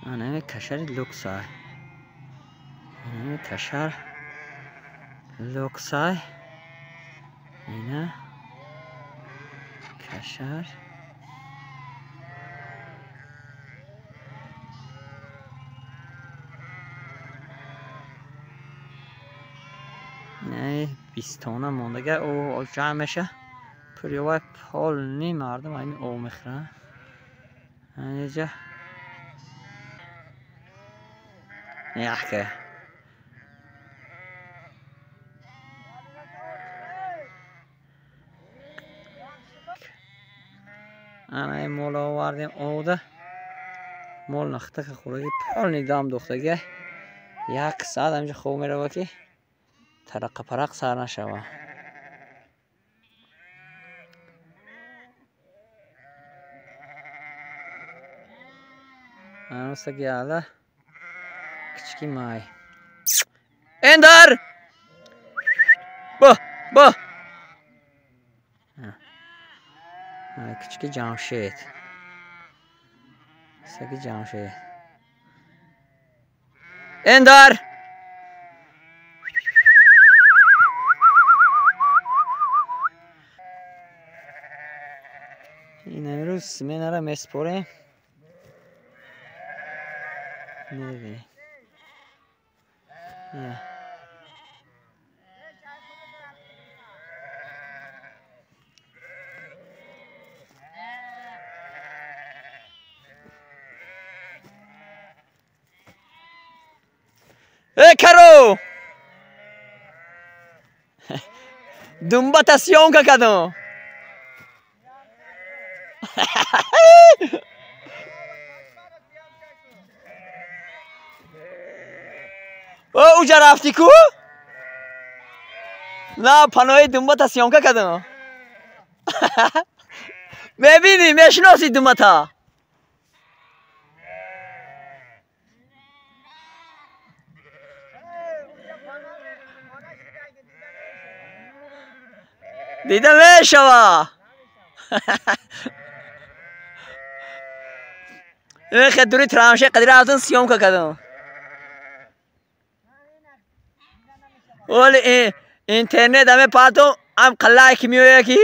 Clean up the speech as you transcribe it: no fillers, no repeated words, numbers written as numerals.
Ana kashar luksay. Ana kashar luksay. Ana kashar. نه 20 تونه مونده او جمعشه پریوای پال نمیردم این او میخرن اینجا یحکه انا این مول آوردیم او ده مول نخته که خوری پال نیدام دختگه یک ساعت همینجا خوب میره باکی ترق پرق سر نشوه انا سگیاله کچکی مای اندر با کچکی جمشید سگی جمشید اندر این امروز سمینه را مسپوریم نبینیم caro! Dumbatación cacado. او اونجا رفتی کو؟ نه پناهی دومباتاسیون کردم. ببینی میشناسی دومباتا؟ دیده میشوا. این خدوری ترامشه قدیر آتون سیوم کردم. ولی اینترنت همه پاتو هم قلعه کی میوه کی؟